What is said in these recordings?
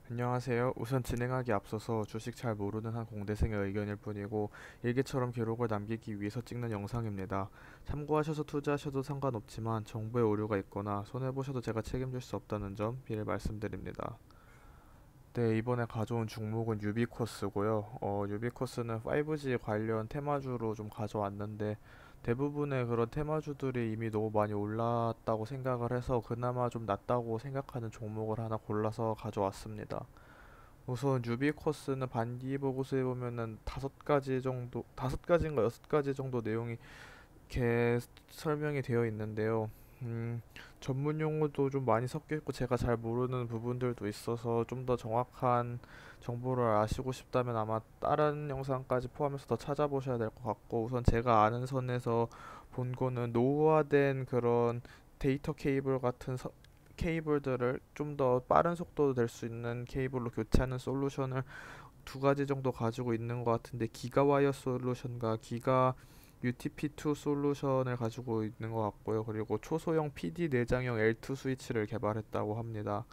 안녕하세요. 우선 진행하기 앞서서 주식 잘 모르는 한 공대생의 의견일 뿐이고 일기처럼 기록을 남기기 위해서 찍는 영상입니다. 참고하셔서 투자하셔도 상관없지만 정보에 오류가 있거나 손해보셔도 제가 책임질 수 없다는 점 미리 말씀드립니다. 네, 이번에 가져온 종목은 유비코스고요. 유비코스는 5G 관련 테마주로 좀 가져왔는데 대부분의 그런 테마주들이 이미 너무 많이 올랐다고 생각을 해서 그나마 좀 낫다고 생각하는 종목을 하나 골라서 가져왔습니다. 우선 유비코스는 반기 보고서에 보면은 다섯 가지인가 여섯 가지 정도 내용이 이렇게 설명이 되어 있는데요. 전문 용어도 좀 많이 섞여 있고 제가 잘 모르는 부분들도 있어서 좀 더 정확한 정보를 아시고 싶다면 아마 다른 영상까지 포함해서 더 찾아보셔야 될 것 같고, 우선 제가 아는 선에서 본 거는 노후화된 그런 데이터 케이블 같은 케이블들을 좀 더 빠른 속도로 될 수 있는 케이블로 교체하는 솔루션을 두 가지 정도 가지고 있는 것 같은데, 기가와이어 솔루션과 기가 UTP2 솔루션을 가지고 있는 것 같고요. 그리고 초소형 PD 내장형 L2 스위치를 개발했다고 합니다.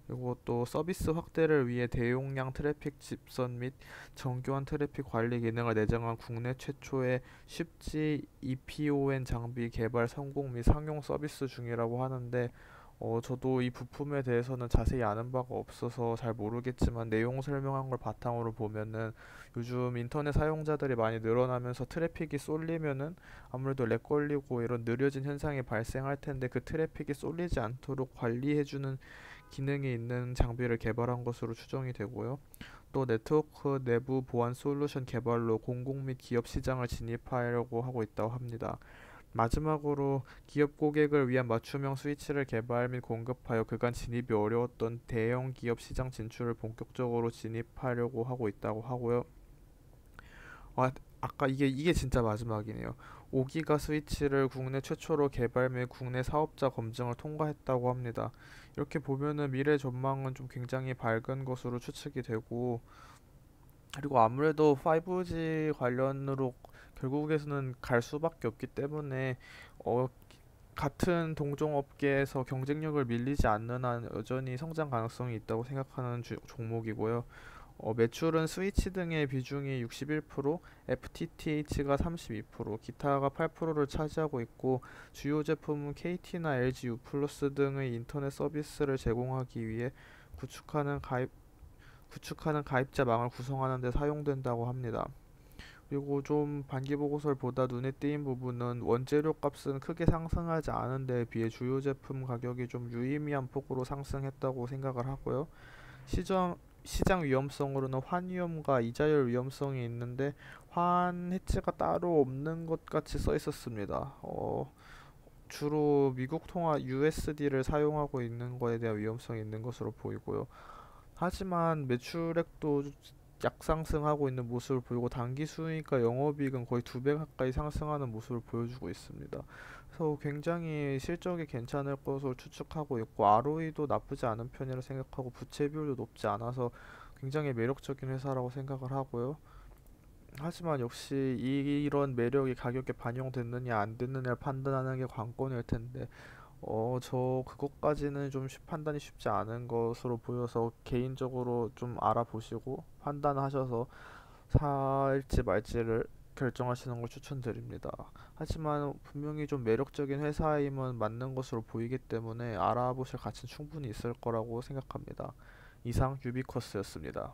그리고 또 서비스 확대를 위해 대용량 트래픽 집선 및 정교한 트래픽 관리 기능을 내장한 국내 최초의 쉽지 EPON 장비 개발 성공 및 상용 서비스 중이라고 하는데, 저도 이 부품에 대해서는 자세히 아는 바가 없어서 잘 모르겠지만 내용 설명한 걸 바탕으로 보면은 요즘 인터넷 사용자들이 많이 늘어나면서 트래픽이 쏠리면은 아무래도 렉 걸리고 이런 느려진 현상이 발생할 텐데, 그 트래픽이 쏠리지 않도록 관리해주는 기능이 있는 장비를 개발한 것으로 추정이 되고요. 또 네트워크 내부 보안 솔루션 개발로 공공 및 기업 시장을 진입하려고 하고 있다고 합니다. 마지막으로 기업 고객을 위한 맞춤형 스위치를 개발 및 공급하여 그간 진입이 어려웠던 대형 기업 시장 진출을 본격적으로 진입하려고 하고 있다고 하고요. 아, 아까 이게 진짜 마지막이네요. 5기가 스위치를 국내 최초로 개발 및 국내 사업자 검증을 통과했다고 합니다. 이렇게 보면은 미래 전망은 좀 굉장히 밝은 것으로 추측이 되고, 그리고 아무래도 5G 관련으로 결국에는 갈 수밖에 없기 때문에 어, 같은 동종업계에서 경쟁력을 밀리지 않는 한 여전히 성장 가능성이 있다고 생각하는 종목이고요. 매출은 스위치 등의 비중이 61%, FTTH가 32%, 기타가 8%를 차지하고 있고, 주요 제품은 KT나 LG U 플러스 등의 인터넷 서비스를 제공하기 위해 구축하는 가입 구축하는 가입자망을 구성하는 데 사용된다고 합니다. 그리고 좀 반기보고서보다 눈에 띄는 부분은 원재료 값은 크게 상승하지 않은 데에 비해 주요 제품 가격이 좀 유의미한 폭으로 상승했다고 생각을 하고요. 시장 위험성으로는 환위험과 이자율 위험성이 있는데 환 해치가 따로 없는 것 같이 써 있었습니다. 주로 미국 통화 USD를 사용하고 있는 거에 대한 위험성이 있는 것으로 보이고요. 하지만 매출액도 약상승하고 있는 모습을 보이고 단기 수익과 영업이익은 거의 2배 가까이 상승하는 모습을 보여주고 있습니다. 그래서 굉장히 실적이 괜찮을 것으로 추측하고 있고, ROE도 나쁘지 않은 편이라 생각하고 부채 비율도 높지 않아서 굉장히 매력적인 회사라고 생각을 하고요. 하지만 역시 이런 매력이 가격에 반영됐느냐 안 됐느냐를 판단하는 게 관건일 텐데, 그것까지는 좀 판단이 쉽지 않은 것으로 보여서 개인적으로 좀 알아보시고 판단하셔서 살지 말지를 결정하시는 걸 추천드립니다. 하지만 분명히 좀 매력적인 회사임은 맞는 것으로 보이기 때문에 알아보실 가치는 충분히 있을 거라고 생각합니다. 이상 유비쿼스였습니다.